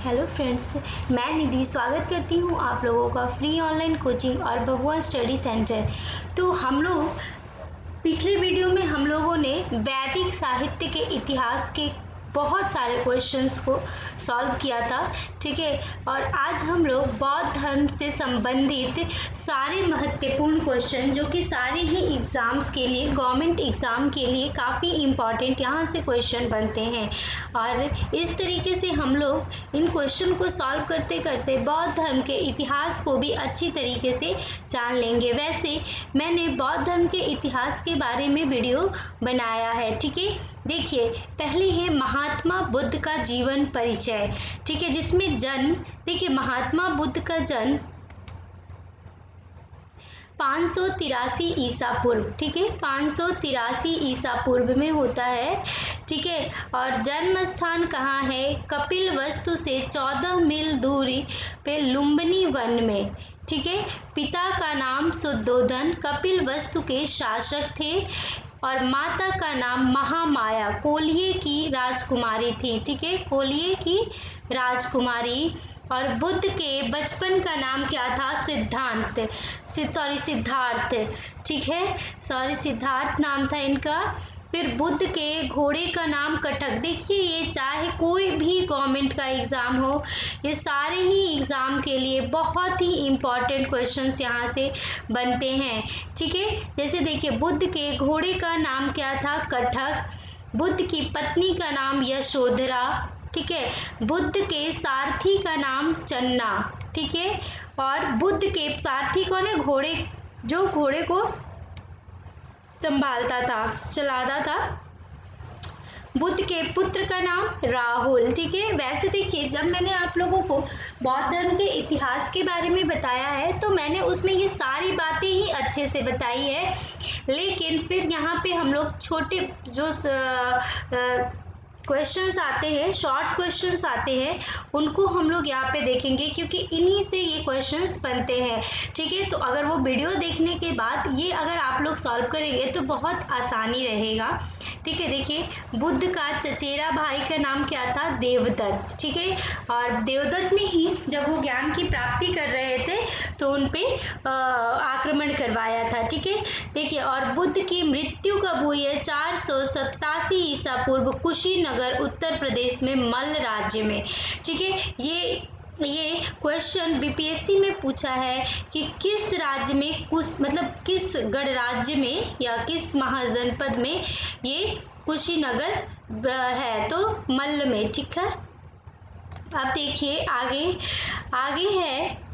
Hello friends, मैं निधि स्वागत करती हूँ आप लोगों का फ्री ऑनलाइन कोचिंग और बबुआ स्टडी सेंटर। तो हम लोग पिछले वीडियो में हम लोगों ने वैदिक साहित्य के इतिहास के बहुत सारे क्वेश्चंस को सॉल्व किया था, ठीक है। और आज हम लोग बौद्ध धर्म से संबंधित सारे महत्वपूर्ण क्वेश्चन जो कि सारे ही एग्जाम्स के लिए, गवर्नमेंट एग्जाम के लिए काफ़ी इम्पॉर्टेंट यहाँ से क्वेश्चन बनते हैं। और इस तरीके से हम लोग इन क्वेश्चन को सॉल्व करते करते बौद्ध धर्म के इतिहास को भी अच्छी तरीके से जान लेंगे। वैसे मैंने बौद्ध धर्म के इतिहास के बारे में वीडियो बनाया है, ठीक है। देखिए, पहले है महात्मा बुद्ध का जीवन परिचय, ठीक है, जिसमें जन्म, देखिए महात्मा बुद्ध का जन्म 583 ईसा पूर्व, ठीक है, 583 ईसा पूर्व में होता है, ठीक है। और जन्म स्थान कहाँ है? कपिलवस्तु से 14 मील दूरी पे लुम्बिनी वन में, ठीक है। पिता का नाम शुद्धोधन कपिलवस्तु के शासक थे और माता का नाम महामाया कोल्ये की राजकुमारी थी, ठीक है, कोल्ये की राजकुमारी। और बुद्ध के बचपन का नाम क्या था? सिद्धार्थ, ठीक है, सिद्धार्थ नाम था इनका। फिर बुद्ध के घोड़े का नाम कटक। देखिए, ये चाहे कोई भी गवर्नमेंट का एग्जाम हो, ये सारे ही एग्जाम के लिए बहुत ही इम्पोर्टेंट क्वेश्चंस यहाँ से बनते हैं, ठीक है। जैसे देखिए, बुद्ध के घोड़े का नाम क्या था? कटक। बुद्ध की पत्नी का नाम यशोधरा, ठीक है। बुद्ध के सारथी का नाम चन्ना, ठीक है। और बुद्ध के सारथी कौन है? घोड़े, जो घोड़े को संभालता था, चलाता था। बुद्ध के पुत्र का नाम राहुल, ठीक है। वैसे देखिए, जब मैंने आप लोगों को बौद्ध धर्म के इतिहास के बारे में बताया है तो मैंने उसमें ये सारी बातें ही अच्छे से बताई है, लेकिन फिर यहाँ पे हम लोग छोटे जो क्वेश्चंस आते हैं, शॉर्ट क्वेश्चंस आते हैं, उनको हम लोग यहाँ पे देखेंगे क्योंकि इन्हीं से ये क्वेश्चंस बनते हैं, ठीक है। तो अगर वो वीडियो देखने के बाद ये अगर आप लोग सॉल्व करेंगे तो बहुत आसानी रहेगा, ठीक है। देखिए, बुद्ध का चचेरा भाई का नाम क्या था? देवदत्त, ठीक है। और देवदत्त ने ही जब वो ज्ञान की प्राप्ति कर रहे थे तो उन पे आक्रमण करवाया था, ठीक है। देखिए, और बुद्ध की मृत्यु कब हुई है? 487 ईसा पूर्व, कुशीनगर उत्तर प्रदेश में, मल्ल राज्य में, ठीक है। ये क्वेश्चन बीपीएससी में पूछा है कि किस राज्य में, किस गणराज्य में या किस महाजनपद में ये कुशीनगर है? तो मल्ल में, ठीक है। अब देखिए आगे, आगे है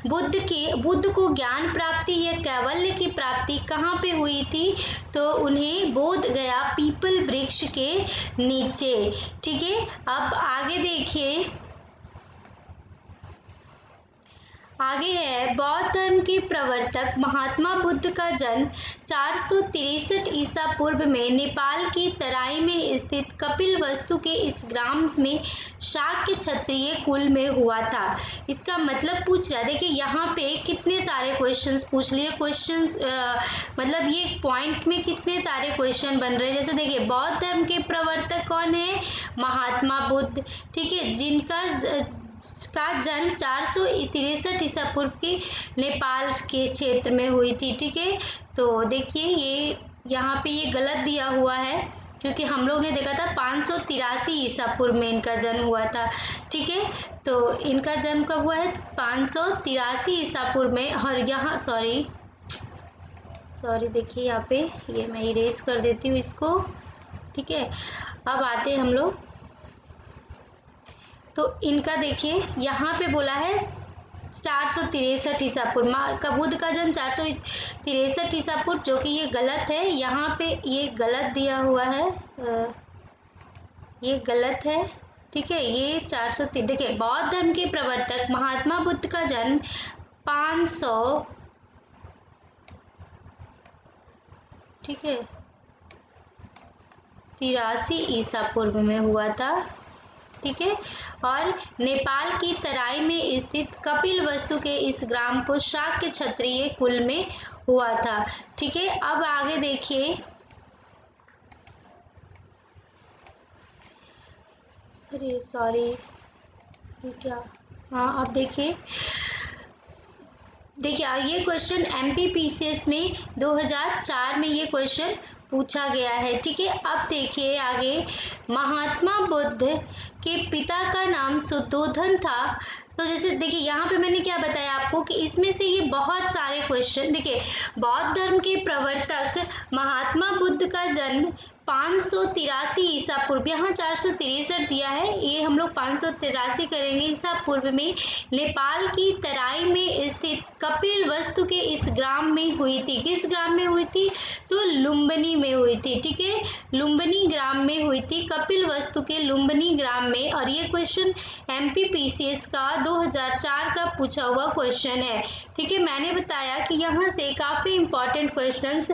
बुद्ध को ज्ञान प्राप्ति या कैवल्य की प्राप्ति कहाँ पे हुई थी? तो उन्हें बोध गया पीपल वृक्ष के नीचे, ठीक है। अब आगे देखिए, आगे है बौद्ध धर्म के प्रवर्तक महात्मा बुद्ध का जन्म 463 ईसा पूर्व में नेपाल की तराई में स्थित कपिलवस्तु के इस ग्राम में शाक्य क्षत्रिय कुल में हुआ था। इसका मतलब पूछ रहा है। देखिए, यहाँ पे कितने सारे क्वेश्चंस पूछ लिए, क्वेश्चंस मतलब ये पॉइंट में कितने सारे क्वेश्चन बन रहे हैं। जैसे देखिए, बौद्ध धर्म के प्रवर्तक कौन है? महात्मा बुद्ध, ठीक है, जिनका जन्म 463 ईसा पूर्व की नेपाल के क्षेत्र में हुई थी, ठीक है। तो देखिए, ये यहाँ पे ये गलत दिया हुआ है क्योंकि हम लोग ने देखा था 583 ईसा पूर्व में इनका जन्म हुआ था, ठीक है। तो इनका जन्म कब हुआ है? 583 ईसा पूर्व में। और यहाँ सॉरी देखिए, यहाँ पे ये मैं इरेज कर देती हूँ इसको, ठीक है। अब आते हैं हम लोग, तो इनका देखिए यहाँ पे बोला है 463 ईसा पूर्व, बुद्ध का जन्म 463 ईसा पूर्व, जो कि ये गलत है। यहाँ पे ये गलत दिया हुआ है, ये गलत है, ठीक है। ये 403, देखिए, बौद्ध धर्म के प्रवर्तक महात्मा बुद्ध का जन्म 500, ठीक है, 83 ईसा पूर्व में हुआ था, ठीक है। और नेपाल की तराई में स्थित कपिलवस्तु के इस ग्राम को शाक्य क्षत्रिय कुल में हुआ था, ठीक है। अब आगे देखिए, अरे सॉरी, ये क्या, हाँ अब देखिए ये क्वेश्चन एमपीपीसीएस में 2004 में ये क्वेश्चन पूछा गया है। ठीक है, अब देखिए आगे, महात्मा बुद्ध के पिता का नाम शुद्धोधन था। तो जैसे देखिए यहाँ पे मैंने क्या बताया आपको कि इसमें से ये बहुत सारे क्वेश्चन, देखिए बौद्ध धर्म के प्रवर्तक महात्मा बुद्ध का जन्म 583 ईसा पूर्व, यहाँ 463 दिया है, ये हम लोग 583 करेंगे ईसा पूर्व में नेपाल की तराई में स्थित कपिल वस्तु के इस ग्राम में हुई थी। किस ग्राम में हुई थी? तो लुम्बिनी में हुई थी। ठीक है, लुम्बिनी ग्राम में हुई थी, कपिल वस्तु के लुम्बिनी ग्राम में। और ये क्वेश्चन एमपीपीसीएस का 2004 का पूछा हुआ क्वेश्चन है। ठीक है, मैंने बताया कि यहाँ से काफी इंपॉर्टेंट क्वेश्चंस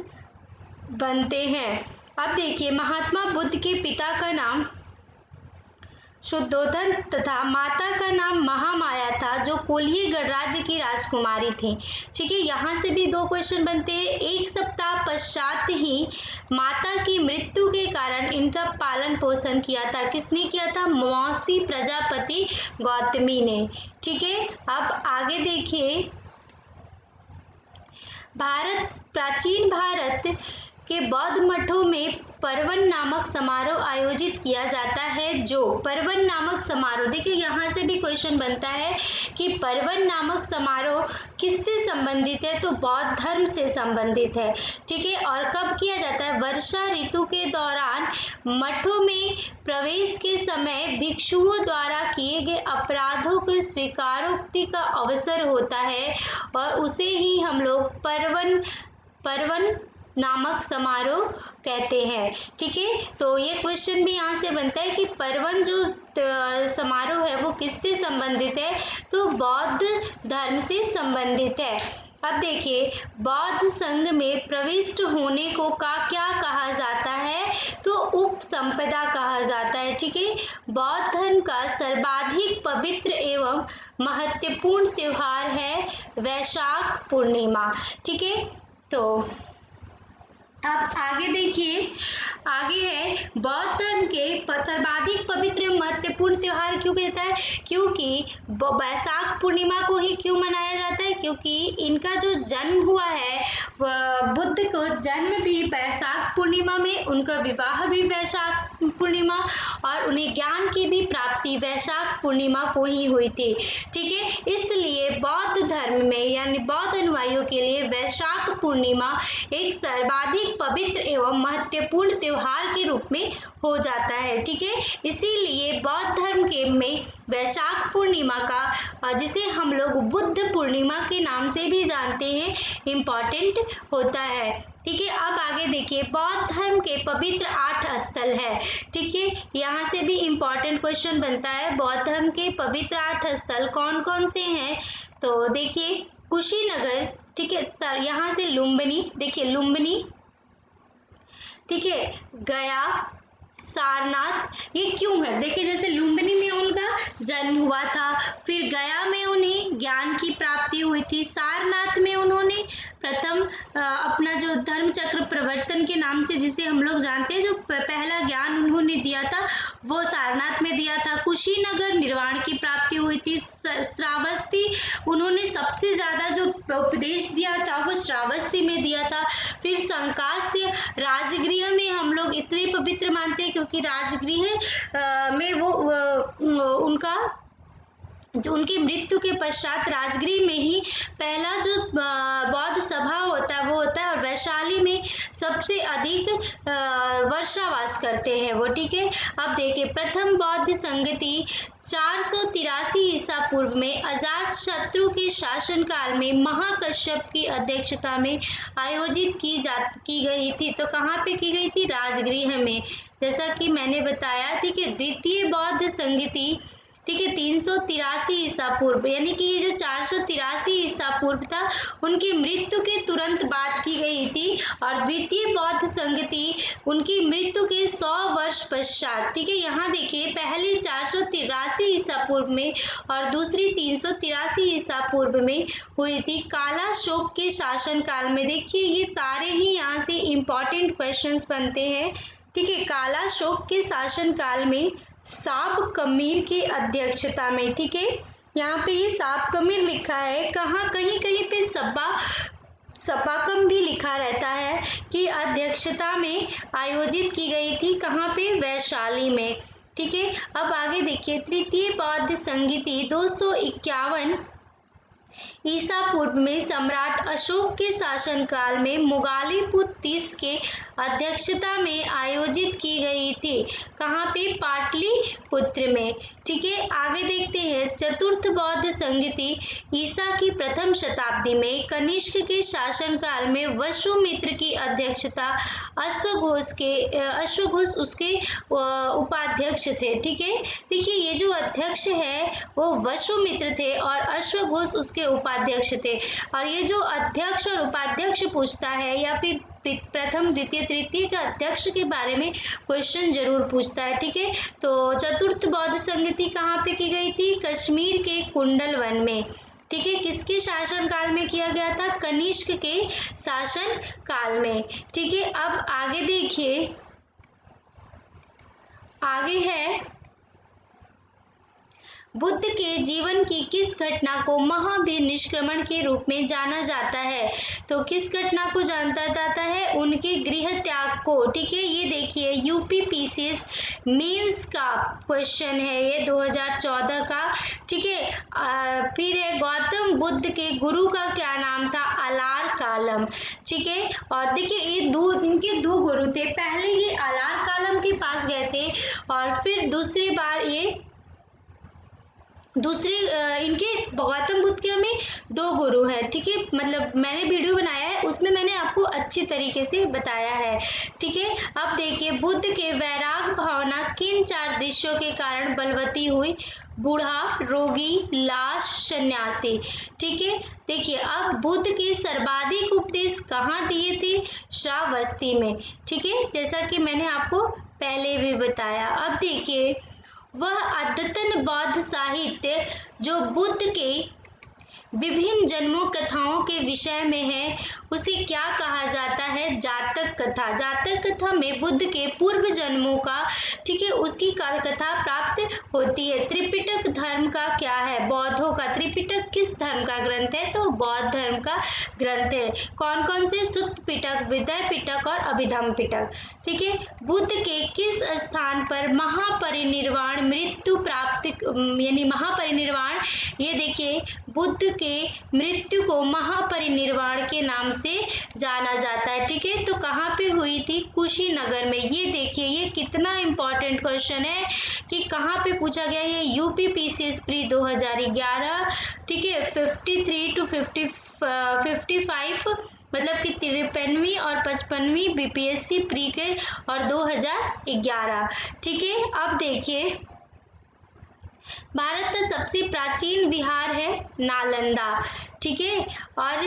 बनते हैं। अब देखिए, महात्मा बुद्ध के पिता का नाम शुद्धोधन तथा माता का नाम महामाया था, जो कोल्ही गणराज्य की राजकुमारी थी। ठीक है, यहाँ से भी दो क्वेश्चन बनते हैं। एक सप्ताह पश्चात ही माता की मृत्यु के कारण इनका पालन पोषण किया था। किसने किया था? मौसी प्रजापति गौतमी ने। ठीक है, अब आगे देखिए, प्राचीन भारत के बौद्ध मठों में परवन नामक समारोह आयोजित किया जाता है। जो परवन नामक समारोह, देखिए यहाँ से भी क्वेश्चन बनता है कि परवन नामक समारोह किससे संबंधित है? तो बौद्ध धर्म से संबंधित है। ठीक है, और कब किया जाता है? वर्षा ऋतु के दौरान मठों में प्रवेश के समय भिक्षुओं द्वारा किए गए अपराधों के स्वीकारोक्ति का अवसर होता है, और उसे ही हम लोग परवन नामक समारोह कहते हैं। ठीक है, तो ये क्वेश्चन भी यहाँ से बनता है कि परवन जो समारोह है वो किससे संबंधित है? तो बौद्ध धर्म से संबंधित है। अब देखिए, बौद्ध संघ में प्रविष्ट होने को क्या कहा जाता है? तो उपसंपदा कहा जाता है। ठीक है, बौद्ध धर्म का सर्वाधिक पवित्र एवं महत्वपूर्ण त्योहार है वैशाख पूर्णिमा। ठीक है, तो अब आगे देखिए, आगे है बौद्ध धर्म के सर्वाधिक पवित्र महत्वपूर्ण त्योहार क्यों कहता है? क्योंकि वैशाख पूर्णिमा को ही क्यों मनाया जाता है? क्योंकि इनका जो जन्म हुआ है, बुद्ध को जन्म भी वैशाख पूर्णिमा में, उनका विवाह भी वैशाख पूर्णिमा, और उन्हें ज्ञान की भी प्राप्ति वैशाख पूर्णिमा को ही हुई थी। ठीक है, इसलिए बौद्ध धर्म में यानी बौद्ध अनुयायियों के लिए वैशाख पूर्णिमा एक सर्वाधिक पवित्र एवं महत्वपूर्ण त्योहार के रूप में हो जाता है। ठीक है, इसीलिए बौद्ध धर्म के में वैशाख पूर्णिमा का, जिसे हम लोग बुद्ध पूर्णिमा के नाम से भी जानते हैं, इम्पॉर्टेंट होता है। ठीक है, अब आगे देखिए, बौद्ध धर्म के पवित्र 8 स्थल है। ठीक है, यहाँ से भी इम्पॉर्टेंट क्वेश्चन बनता है, बौद्ध धर्म के पवित्र 8 स्थल कौन कौन से हैं? तो देखिए, कुशीनगर, ठीक है, यहाँ से लुम्बिनी, देखिए लुम्बिनी, ठीक है, गया, सारनाथ। ये क्यों है? देखिए, जैसे लुम्बिनी में उनका जन्म हुआ था, फिर गया में उन्हें ज्ञान की प्राप्ति हुई थी, सारनाथ में उन्होंने प्रथम अपना जो धर्म चक्र प्रवर्तन के नाम से जिसे हम लोग जानते हैं, जो पहला ज्ञान उन्होंने दिया था वो सारनाथ में दिया था। कुशीनगर निर्वाण की प्राप्ति हुई थी। श्रावस्ती, उन्होंने सबसे ज्यादा जो उपदेश दिया था वो श्रावस्ती में दिया था। फिर संकास्य राजगृह में हम लोग इतने पवित्र मानते हैं क्योंकि राजगृह में वो उनका जो उनकी मृत्यु के पश्चात राजगृह में ही पहला जो बौद्ध सभा होता है वो होता है, और वैशाली में सबसे अधिक वर्षावास करते हैं वो। ठीक है, अब देखिए, प्रथम बौद्ध संगति 483 ईसा पूर्व में अजात शत्रु के शासनकाल में महाकश्यप की अध्यक्षता में आयोजित की गई थी। तो कहाँ पे की गई थी? राजगृह में, जैसा कि मैंने बताया। ठीक है, द्वितीय बौद्ध संगति, ठीक है, 383 ईसा पूर्व, यानी कि ये जो 483 ईसा पूर्व था उनकी मृत्यु के तुरंत बाद की गई थी, और द्वितीय बौद्ध संगति उनकी मृत्यु के 100 वर्ष पश्चात। ठीक है, यहाँ देखिए, पहली 483 ईसा पूर्व में और दूसरी 383 ईसा पूर्व में हुई थी कालाशोक के शासन काल में। देखिए, ये सारे ही यहाँ से इम्पोर्टेंट क्वेश्चंस बनते हैं। ठीक है, कालाशोक के शासन काल में साब कमीर की अध्यक्षता में। ठीक है, यहाँ पे ये साब कमीर लिखा है, कहाँ कहीं कहीं पे सपाकम भी लिखा रहता है कि अध्यक्षता में आयोजित की गई थी, कहाँ पे, वैशाली में। ठीक है, अब आगे देखिए, तृतीय बौद्ध संगीति 251 ईसा पूर्व में सम्राट अशोक के शासनकाल में मोगालीपुत्र के अध्यक्षता में आयोजित की गई थी, कहाँ पे, पाटलिपुत्र में। ठीक है, आगे देखते हैं, चतुर्थ बौद्ध संगीति ईसा की प्रथम शताब्दी में कनिष्क के शासनकाल में वसुमित्र की अध्यक्षता, अश्वघोष उसके उपाध्यक्ष थे। ठीक है, देखिए ये जो अध्यक्ष है वो वसुमित्र थे और अश्वघोष उसके उपाध्यक्ष थे। और ये जो अध्यक्ष और उपाध्यक्ष पूछता है या फिर प्रथम द्वितीय तृतीय के अध्यक्ष के बारे में क्वेश्चन जरूर पूछता है। ठीक है, तो चतुर्थ बौद्ध संगीति कहाँ पे की गई थी, कश्मीर के कुंडल वन में। ठीक है, किसके शासन काल में किया गया था, कनिष्क के शासन काल में। ठीक है, अब आगे देखिए, आगे है, बुद्ध के जीवन की किस घटना को महाभिनिष्क्रमण के रूप में जाना जाता है, तो किस घटना को जाना जाता है, उनके गृह त्याग को। ठीक है, ये देखिए यूपीपीसीएस मेंस का क्वेश्चन है ये 2014 का। ठीक है, फिर है, गौतम बुद्ध के गुरु का क्या नाम था, अलार कालम। ठीक है, और देखिए इनके दो गुरु थे, पहले ये अलार कालम के पास गए थे और फिर दूसरी बार ये इनके गौतम बुद्ध के में दो गुरु हैं। ठीक है, मतलब मैंने वीडियो बनाया है उसमें मैंने आपको अच्छी तरीके से बताया है। ठीक है, अब देखिए, बुद्ध के वैराग भावना किन चार दृश्यों के कारण बलवती हुई, बूढ़ा, रोगी, लाश, सन्यासी। ठीक है, देखिए अब बुद्ध के सर्वाधिक उपदेश कहाँ दिए थे, श्रावस्ती में। ठीक है, जैसा कि मैंने आपको पहले भी बताया। अब देखिए, वह अद्यतन बौद्ध साहित्य जो बुद्ध के विभिन्न जन्मों कथाओं के विषय में है उसे क्या कहा जाता है, जातक कथा। जातक कथा में बुद्ध के पूर्व जन्मों का, ठीक है, उसकी कथा प्राप्त होती है। त्रिपिटक धर्म का क्या है, बौद्धों का। त्रिपिटक किस धर्म का ग्रंथ है, तो बौद्ध धर्म का ग्रंथ है। कौन कौन से, सुत्त पिटक, विदय पिटक और अभिधम पिटक। ठीक है, बुद्ध के किस स्थान पर महापरिनिर्वाण मृत्यु प्राप्त, यानी महापरिनिर्वाण, ये देखिए बुद्ध के मृत्यु को महापरिनिर्वाण के नाम से जाना जाता है। ठीक है, तो कहाँ पे हुई थी, कुशीनगर में। ये देखिए ये कितना इंपॉर्टेंट क्वेश्चन है कि कहाँ पे पूछा गया है, यूपीपीसीएस प्री 2011। ठीक है, 53 to 55, मतलब कि 53वीं और 55वीं बीपीएससी प्री के और 2011। ठीक है, अब देखिए, भारत का सबसे प्राचीन विहार है नालंदा। ठीक है, और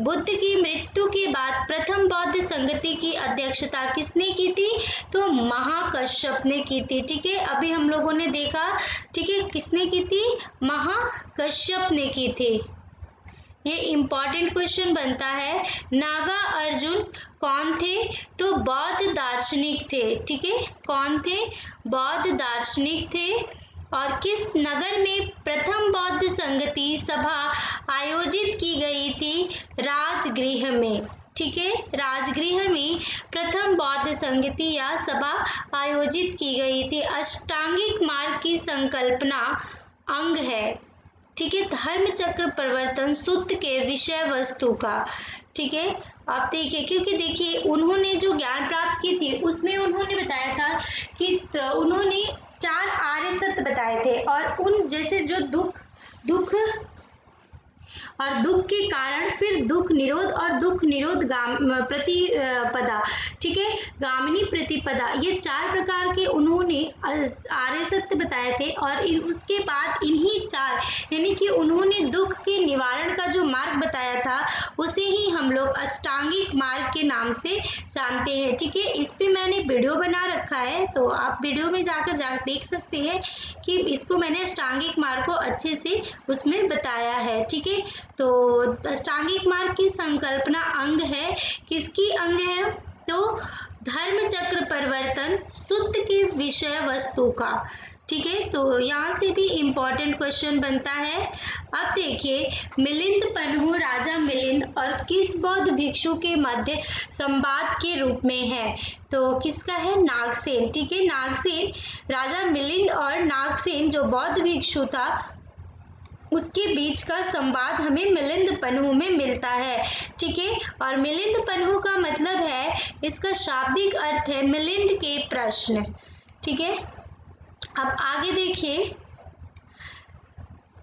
बुद्ध की मृत्यु के बाद प्रथम बौद्ध संगति की अध्यक्षता किसने की थी, तो महाकश्यप ने की थी। ठीक है, अभी हम लोगों ने देखा, ठीक है, किसने की थी, महाकश्यप ने की थी। ये इम्पॉर्टेंट क्वेश्चन बनता है। नागा अर्जुन कौन थे, तो बौद्ध दार्शनिक थे। ठीक है, कौन थे, बौद्ध दार्शनिक थे। और किस नगर में प्रथम बौद्ध संगति सभा आयोजित की गई थी, राजगृह में। ठीक है, राजगृह में प्रथम बौद्ध संगति या सभा आयोजित की गई थी। अष्टांगिक मार्ग की संकल्पना अंग है। ठीक है, धर्म चक्र परिवर्तन सूत्र के विषय वस्तु का। ठीक है, आप देखिए, क्योंकि देखिए उन्होंने जो ज्ञान प्राप्त की थी उसमें उन्होंने बताया था कि उन्होंने 4 आर्य सत्य बताए थे और उन जैसे जो दुख और दुख के कारण, फिर दुख निरोध और दुख निरोध प्रतिपदा। ठीक है, गामिनी प्रतिपदा, ये 4 प्रकार के उन्होंने आर्य सत्य बताए थे। और उसके बाद इन्हीं 4, यानी कि उन्होंने दुख के निवारण का जो मार्ग बताया था उसे ही हम लोग अष्टांगिक मार्ग के नाम से जानते हैं। ठीक है, इस पे मैंने वीडियो बना रखा है, तो आप वीडियो में जाकर देख सकते हैं कि इसको मैंने अष्टांगिक मार्ग को अच्छे से उसमें बताया है। ठीक है, तो अष्टांगिक मार्ग की संकल्पना अंग है, किसकी अंग है, तो धर्म चक्र परिवर्तन सूत्र के विषय वस्तु का। ठीक है, तो यहाँ से भी इम्पोर्टेंट क्वेश्चन बनता है। अब देखिए, मिलिंद पन्हु राजा मिलिंद और किस बौद्ध भिक्षु के मध्य संवाद के रूप में है? तो किसका है? नागसेन। ठीक है, नागसेन, राजा मिलिंद और नागसेन जो बौद्ध भिक्षु था उसके बीच का संवाद हमें मिलिंद पन्हु में मिलता है। ठीक है, और मिलिंद पन्हु का मतलब है, इसका शाब्दिक अर्थ है मिलिंद के प्रश्न। ठीक है, अब आगे देखिए,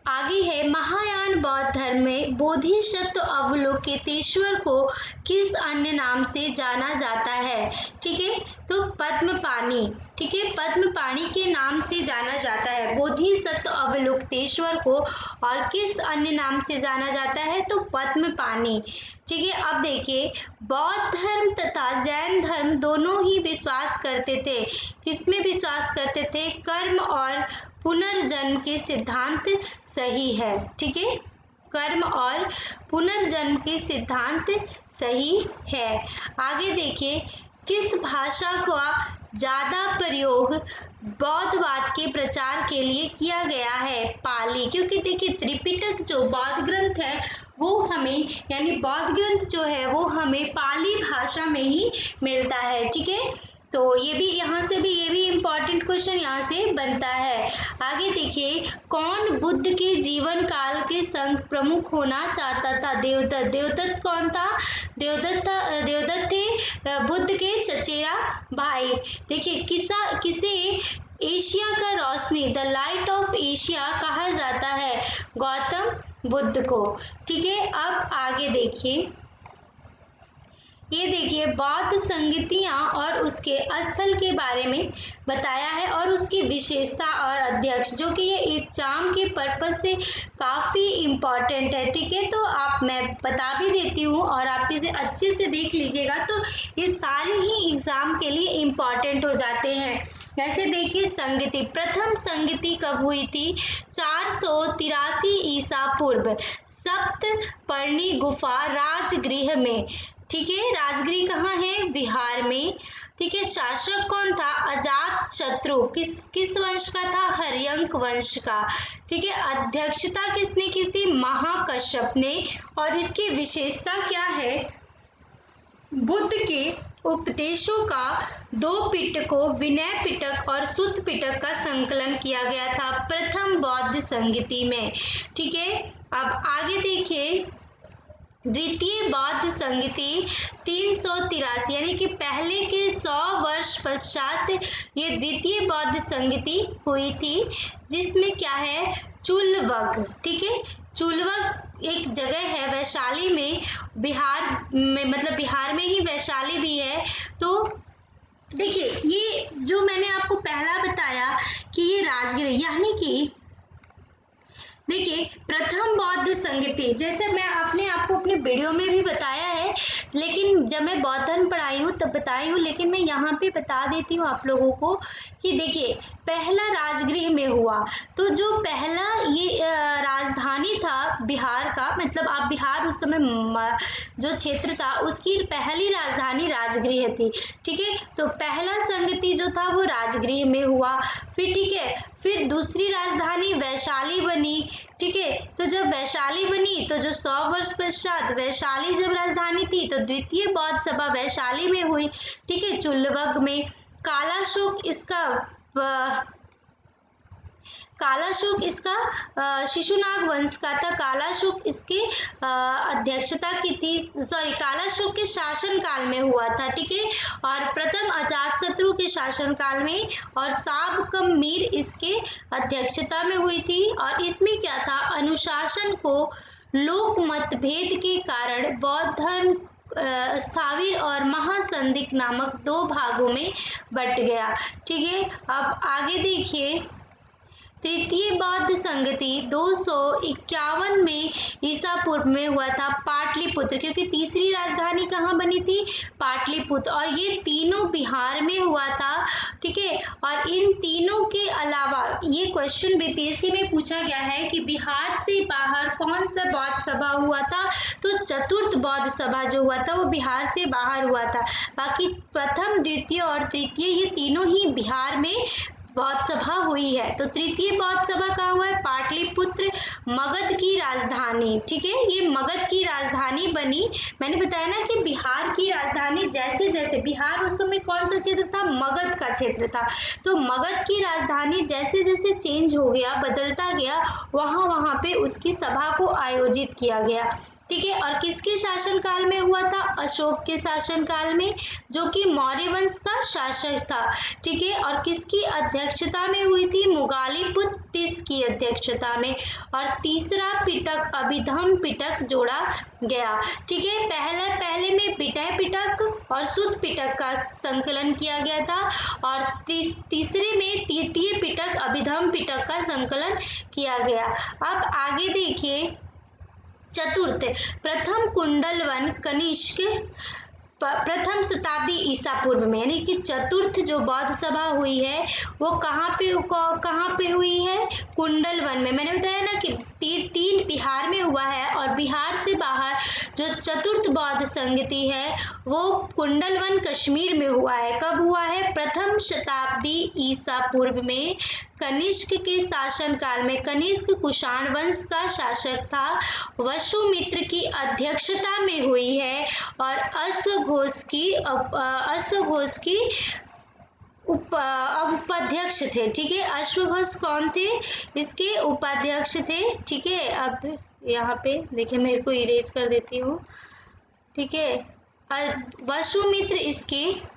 आगे है महायान बौद्ध धर्म में बोधिसत्व अवलोकितेश्वर को किस अन्य नाम से जाना जाता है? ठीक है, तो पद्मपाणि। ठीक है, पद्मपाणि के नाम से जाना जाता है बोधिसत्व अवलोकितेश्वर को, और किस अन्य नाम से जाना जाता है? तो पद्मपाणि। ठीक है, अब देखिए, बौद्ध धर्म तथा जैन धर्म दोनों ही विश्वास करते थे, किसमें विश्वास करते थे? कर्म और पुनर्जन्म के सिद्धांत सही है। ठीक है, कर्म और पुनर्जन्म के सिद्धांत सही है। आगे देखिए, किस भाषा का ज्यादा प्रयोग बौद्धवाद के प्रचार के लिए किया गया है? पाली। क्योंकि देखिए, त्रिपिटक जो बौद्ध ग्रंथ है वो हमें, यानी बौद्ध ग्रंथ जो है वो हमें पाली भाषा में ही मिलता है। ठीक है, तो ये भी यहाँ से भी ये भी इम्पोर्टेंट क्वेश्चन यहाँ से बनता है। आगे देखिए, कौन बुद्ध के जीवन काल के संग प्रमुख होना चाहता था? देवदत्त। देवदत्त कौन था? देवदत्त थे बुद्ध के चचेरा भाई। देखिए, किसे एशिया का रोशनी, द लाइट ऑफ एशिया कहा जाता है? गौतम बुद्ध को। ठीक है, अब आगे देखिए, ये देखिए, बौद्ध संगीतियाँ और उसके स्थल के बारे में बताया है और उसकी विशेषता और अध्यक्ष, जो कि ये एग्जाम के पर्पज से काफ़ी इम्पॉर्टेंट है। ठीक है, तो मैं बता भी देती हूँ और आप इसे अच्छे से देख लीजिएगा, तो ये सारे ही एग्जाम के लिए इम्पॉर्टेंट हो जाते हैं। जैसे देखिए, संगीति, प्रथम संगीति कब हुई थी? 483 ईसा पूर्व, सप्तपर्णी गुफा राजगृह में। ठीक है, राजगृह कहाँ है? बिहार में। ठीक है, शासक कौन था? अजात शत्रु। किस वंश का था? हर्यंक वंश का। ठीक है, अध्यक्षता किसने की थी? महाकश्यप ने। और इसकी विशेषता क्या है? बुद्ध के उपदेशों का 2 पिटकों, विनय पिटक और सुत्त पिटक का संकलन किया गया था प्रथम बौद्ध संगीति में। ठीक है, अब आगे देखिए, द्वितीय बौद्ध संगीति 383, यानी कि पहले के 100 वर्ष पश्चात ये द्वितीय बौद्ध संगीति हुई थी, जिसमें क्या है? चुलवग। ठीक है, चुलवग एक जगह है वैशाली में, बिहार में, मतलब बिहार में ही वैशाली भी है। तो देखिए, ये जो मैंने आपको पहला बताया कि ये राजगृह, यानी कि देखिए, प्रथम बौद्ध संगीति, जैसे मैं आपने आपको अपने वीडियो में भी बताया है, लेकिन जब मैं बौद्ध धर्म पढ़ाई हूँ तब बताई हूँ, लेकिन मैं यहाँ पे बता देती हूँ आप लोगों को कि देखिए, पहला राजगृह में हुआ। तो जो पहला ये राजधानी था बिहार का, मतलब आप बिहार उस समय जो क्षेत्र था उसकी पहली राजधानी राजगृह थी। ठीक है, तो पहला संगीति जो था वो राजगृह में हुआ। फिर ठीक है, फिर दूसरी राजधानी वैशाली बनी। ठीक है, तो जब वैशाली बनी तो जो 100 वर्ष पश्चात वैशाली जब राजधानी थी, तो द्वितीय बौद्ध सभा वैशाली में हुई। ठीक है, चुल्लवग में। कालाशोक इसका शिशुनाग वंश का था। कालाशोक इसके अध्यक्षता की थी, कालाशोक के शासन काल में हुआ था। ठीक है, और प्रथम अजातशत्रु के शासन काल में, और साबकम मीर इसके अध्यक्षता में हुई थी। और इसमें क्या था? अनुशासन को लोक मतभेद के कारण बौद्ध धर्म स्थाविर और महासंदिक नामक 2 भागों में बट गया। ठीक है, अब आगे देखिए, तृतीय बौद्ध संगति 251 में ईसा पूर्व में हुआ था पाटलिपुत्र, क्योंकि तीसरी राजधानी कहाँ बनी थी? पाटलिपुत्र। और ये तीनों बिहार में हुआ था, ठीक है। और इन तीनों के अलावा ये क्वेश्चन बीपीएससी में पूछा गया है कि बिहार से बाहर कौन सा बौद्ध सभा हुआ था? तो चतुर्थ बौद्ध सभा जो हुआ था वो बिहार से बाहर हुआ था। बाकी प्रथम, द्वितीय और तृतीय ये तीनों ही बिहार में बौद्ध सभा हुई है। तो तृतीय बौद्ध सभा कहाँ हुआ है? पाटलिपुत्र, मगध की राजधानी, ठीक है। ये मगध की राजधानी बनी। मैंने बताया ना कि बिहार की राजधानी जैसे जैसे, बिहार उस समय कौन सा क्षेत्र था? मगध का क्षेत्र था। तो मगध की राजधानी जैसे जैसे चेंज हो गया, बदलता गया, वहां वहां पे उसकी सभा को आयोजित किया गया, ठीक है। और किसके शासनकाल में हुआ था? अशोक के शासनकाल में, जो कि मौर्य वंश का शासक था, ठीक है। और किसकी अध्यक्षता में हुई थी? मुगालिपुत्र तीस की अध्यक्षता में। और तीसरा पिटक अभिधम पिटक जोड़ा गया, ठीक है। पहले में विटय पिटक और सुत पिटक का संकलन किया गया था, और तीसरे में तृतीय पिटक अभिधम पिटक का संकलन किया गया। अब आगे देखिए, चतुर्थ, प्रथम कुंडलवन कनिष्क प्रथम शताब्दी ईसा पूर्व में, यानी कि चतुर्थ जो बौद्ध सभा हुई है वो कहाँ पे हुई है? कुंडलवन में। मैंने बताया ना कि तीन बिहार में हुआ है, और बिहार से बाहर जो चतुर्थ बौद्ध संगति है वो कुंडलवन कश्मीर में हुआ है। कब हुआ है? प्रथम शताब्दी ईसा पूर्व में, कनिष्क के शासनकाल में। कनिष्क कुषाण वंश का शासक था, वसुमित्र की अध्यक्षता में हुई है, और अश्वघोष की उपाध्यक्ष थे, ठीक है। अश्वघोष कौन थे? इसके उपाध्यक्ष थे, ठीक है। अब यहाँ पे देखिए, मैं इसको इरेज कर देती हूँ, ठीक है। वसुमित्र इसके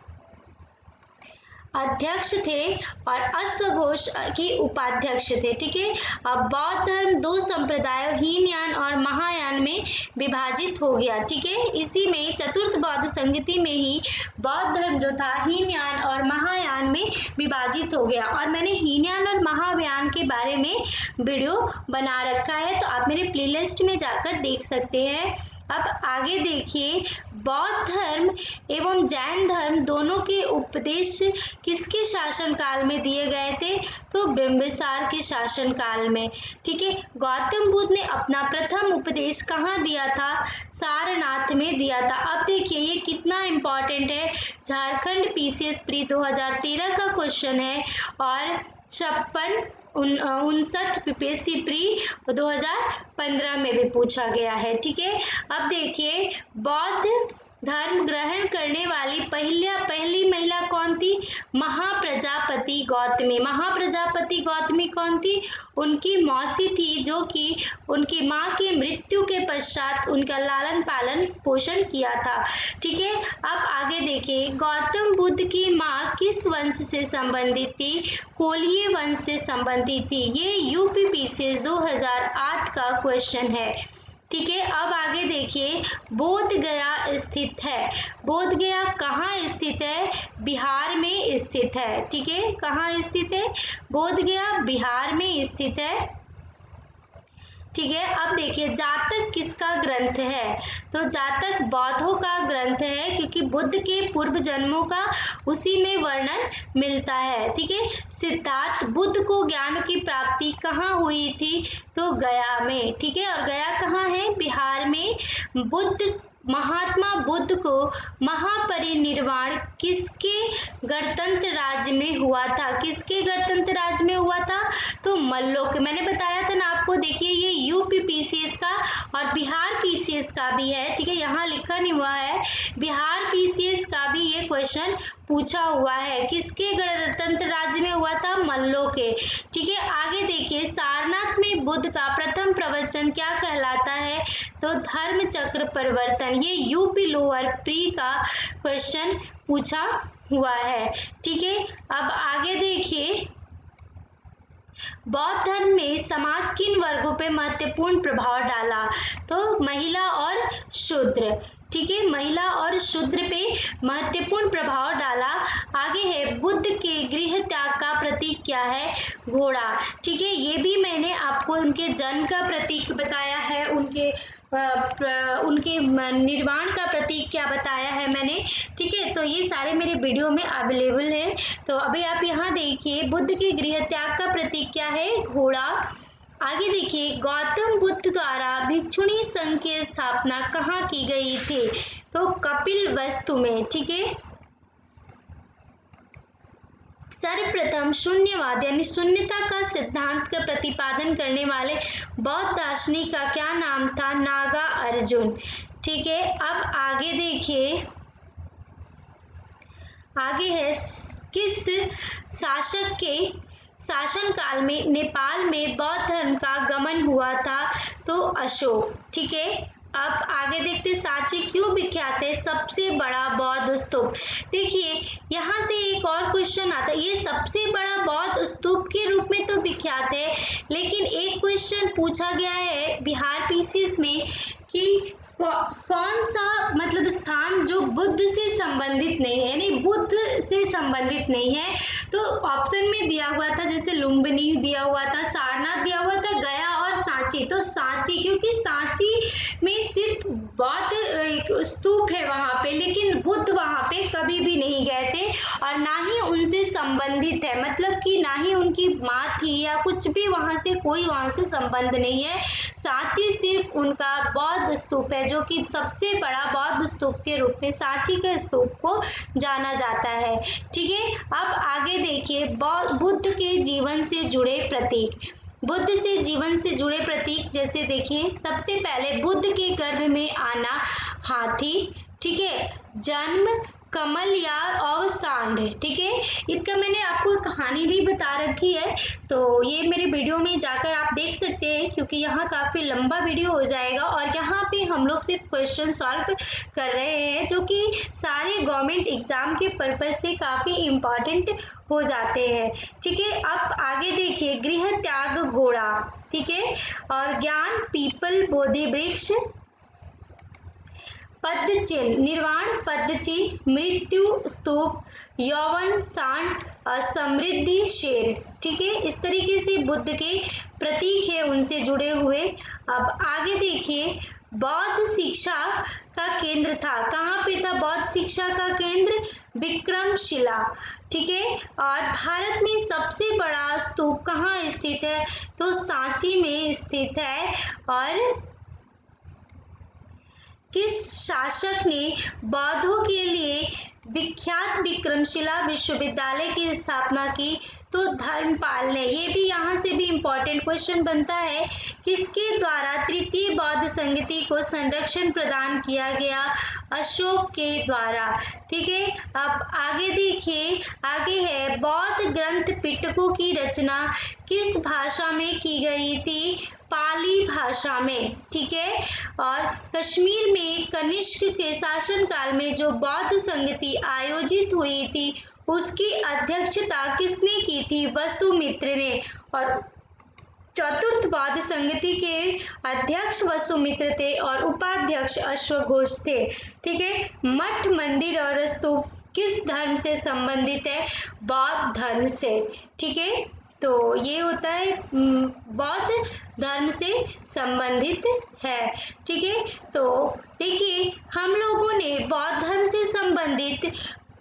अध्यक्ष थे और अश्वघोष की उपाध्यक्ष थे, ठीक है। अब बौद्ध धर्म दो संप्रदायों हीनयान और महायान में विभाजित हो गया, ठीक है। इसी में चतुर्थ बौद्ध संगति में ही बौद्ध धर्म जो था हीनयान और महायान में विभाजित हो गया। और मैंने हीनयान और महायान के बारे में वीडियो बना रखा है, तो आप मेरे प्लेलिस्ट में जाकर देख सकते हैं। अब आगे देखिए, बौद्ध धर्म एवं जैन धर्म दोनों के उपदेश किसके शासनकाल में दिए गए थे? तो बिंबिसार के शासनकाल में, ठीक है। गौतम बुद्ध ने अपना प्रथम उपदेश कहाँ दिया था? सारनाथ में दिया था। अब देखिए ये कितना इम्पोर्टेंट है, झारखंड पीसीएस प्री 2013 का क्वेश्चन है, और 59 पीपीएससी प्री 2015 में भी पूछा गया है, ठीक है। अब देखिए, बौद्ध धर्म ग्रहण करने वाली पहली महिला कौन थी? महाप्रजापति गौतमी। महाप्रजापति गौतमी कौन थी? उनकी मौसी थी, जो कि उनकी माँ के मृत्यु के पश्चात उनका लालन पालन पोषण किया था, ठीक है। अब आगे देखिए, गौतम बुद्ध की माँ किस वंश से संबंधित थी? कोल्हिए वंश से संबंधित थी। ये यूपीपीसीएस 2008 का क्वेश्चन है, ठीक है। अब आगे देखिए, बोध गया स्थित है। बोध गया कहाँ स्थित है? बिहार में स्थित है, ठीक है। कहाँ स्थित है? बोध गया बिहार में स्थित है, ठीक है। अब देखिए, जातक किसका ग्रंथ है? तो जातक बौद्धों का ग्रंथ है, क्योंकि बुद्ध के पूर्व जन्मों का उसी में वर्णन मिलता है, ठीक है। सिद्धार्थ बुद्ध को ज्ञान की प्राप्ति कहाँ हुई थी? तो गया में, ठीक है। और गया कहाँ है? बिहार में। महात्मा बुद्ध को महापरिनिर्वाण किसके गणतंत्र राज्य में हुआ था? किसके गणतंत्र राज्य में हुआ था? तो मल्लों के। मैंने बताया था ना आपको, देखिए ये यूपी पीसीएस का और बिहार पीसीएस का भी है, ठीक है। यहाँ लिखा नहीं हुआ है, बिहार पीसीएस का भी ये क्वेश्चन पूछा हुआ है। किसके गणतंत्र राज्य में हुआ था? मल्लों के, ठीक है। आगे देखिए, सारनाथ में बुद्ध का प्रथम प्रवचन क्या कहलाता है? तो धर्म चक्र परिवर्तन। ये यूपी लोअर प्री का क्वेश्चन पूछा हुआ है, ठीक है। अब आगे देखिए, बौद्ध धर्म में समाज किन वर्गों पे महत्वपूर्ण प्रभाव डाला? तो महिला और शूद्र, ठीक है, महिला और शूद्र पे महत्वपूर्ण प्रभाव डाला। आगे है बुद्ध के गृह त्याग का प्रतीक क्या है? घोड़ा। ठीक है, ये भी मैंने आपको उनके जन्म का प्रतीक बताया है, उनके निर्वाण का प्रतीक क्या बताया है मैंने। ठीक है, तो ये सारे मेरे वीडियो में अवेलेबल है। तो अभी आप यहाँ देखिए, बुद्ध के गृह त्याग का प्रतीक क्या है? घोड़ा। आगे देखिए, गौतम बुद्ध द्वारा भिक्षुणी संघ की स्थापना कहाँ की गई थी? तो कपिल वस्तु में। ठीक है, सर्वप्रथम शून्यवाद यानी शून्यता का सिद्धांत का प्रतिपादन करने वाले बौद्ध दार्शनिक का क्या नाम था? नागार्जुन। ठीक है, अब आगे देखिए, आगे है किस शासक के शासन काल में नेपाल में बौद्ध धर्म का गमन हुआ था? तो अशोक। ठीक है, अब आगे देखते, सांची क्यों विख्यात है? सबसे बड़ा बौद्ध स्तूप। देखिए, यहाँ से एक और क्वेश्चन आता है, ये सबसे बड़ा बौद्ध स्तूप के रूप में तो विख्यात है, लेकिन एक क्वेश्चन पूछा गया है बिहार पीसीएस में कि कौन सा मतलब स्थान जो बुद्ध से संबंधित नहीं है, यानी बुद्ध से संबंधित नहीं है। तो ऑप्शन में दिया हुआ था, जैसे लुम्बिनी दिया हुआ था, सारनाथ दिया हुआ था, गया और सांची। तो सांची, क्योंकि सांची में सिर्फ बौद्ध एक स्तूप है वहां पे, लेकिन बुद्ध वहां पे कभी भी नहीं गए थे और ना ही उनसे संबंधित है, मतलब कि ना ही उनकी माँ थी या कुछ भी, वहां से कोई वहां से संबंध नहीं है। सांची सिर्फ उनका बौद्ध स्तूप है, जो कि सबसे बड़ा बौद्ध स्तूप के रूप में सांची के स्तूप को जाना जाता है। ठीक है, अब आगे देखिए, बुद्ध के जीवन से जुड़े प्रतीक। बुद्ध से जीवन से जुड़े प्रतीक, जैसे देखिए, सबसे पहले बुद्ध के गर्भ में आना, हाथी। ठीक है, जन्म, कमल या अवसांड। ठीक है, इसका मैंने आपको कहानी भी बता रखी है, तो ये मेरे वीडियो में जाकर आप देख सकते हैं, क्योंकि यहाँ काफी लंबा वीडियो हो जाएगा और यहाँ पे हम लोग सिर्फ क्वेश्चन सॉल्व कर रहे हैं, जो कि सारे गवर्नमेंट एग्जाम के पर्पज से काफी इम्पोर्टेंट हो जाते हैं। ठीक है, अब आगे देखिए, गृह त्याग घोड़ा। ठीक है, और ज्ञान पीपल बोधि वृक्ष, पद चिन्ह निर्वाण पद चिन्ह, मृत्यु स्तूप, यौवन सांड, समृद्धि शेर। ठीक है, इस तरीके से बुद्ध के प्रतीक है उनसे जुड़े हुए। अब आगे देखिए, बौद्ध शिक्षा का केंद्र था, कहाँ पे था बौद्ध शिक्षा का केंद्र? विक्रमशिला। ठीक है, और भारत में सबसे बड़ा स्तूप कहाँ स्थित है? तो सांची में स्थित है। और किस शासक ने बौद्धों के लिए विख्यात विक्रमशिला विश्वविद्यालय की स्थापना की? तो धर्मपाल ने। ये भी यहाँ से भी इम्पोर्टेंट क्वेश्चन बनता है, किसके द्वारा तृतीय बौद्ध संगति को संरक्षण प्रदान किया गया? अशोक के द्वारा। ठीक है, अब आगे देखिए, आगे है बौद्ध ग्रंथ पिटकों की रचना किस भाषा में की गई थी? पाली भाषा में। ठीक है, और कश्मीर में कनिष्क के शासनकाल में जो बौद्ध संगति आयोजित हुई थी, उसकी अध्यक्षता किसने की थी? वसुमित्र ने। और चतुर्थ बौद्ध संगति के अध्यक्ष वसुमित्र थे और उपाध्यक्ष अश्वघोष थे। ठीक है, मठ, मंदिर और स्तूप किस धर्म से संबंधित है? बौद्ध धर्म से। ठीक है, तो ये होता है बौद्ध धर्म से संबंधित है। ठीक है, तो देखिए, हम लोगों ने बौद्ध धर्म से संबंधित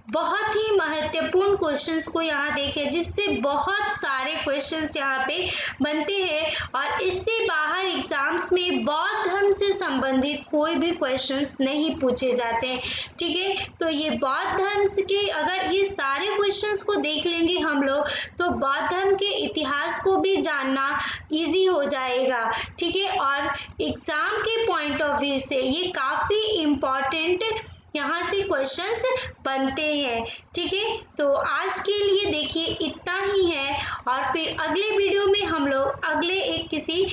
बहुत ही महत्वपूर्ण क्वेश्चंस को यहाँ देखे, जिससे बहुत सारे क्वेश्चंस यहाँ पे बनते हैं और इससे बाहर एग्जाम्स में बौद्ध धर्म से संबंधित कोई भी क्वेश्चंस नहीं पूछे जाते हैं। ठीक है, तो ये बौद्ध धर्म के अगर ये सारे क्वेश्चंस को देख लेंगे हम लोग, तो बौद्ध धर्म के इतिहास को भी जानना इजी हो जाएगा। ठीक है, और एग्जाम के पॉइंट ऑफ व्यू से ये काफी इम्पोर्टेंट यहाँ से क्वेश्चंस बनते हैं। ठीक है, तो आज के लिए देखिए इतना ही है और फिर अगले वीडियो में हम लोग अगले एक किसी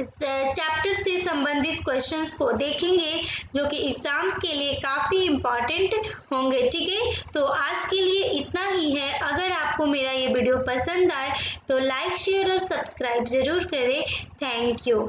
चैप्टर से संबंधित क्वेश्चंस को देखेंगे, जो कि एग्जाम्स के लिए काफ़ी इम्पॉर्टेंट होंगे। ठीक है, तो आज के लिए इतना ही है। अगर आपको मेरा ये वीडियो पसंद आए तो लाइक, शेयर और सब्सक्राइब ज़रूर करें। Thank you.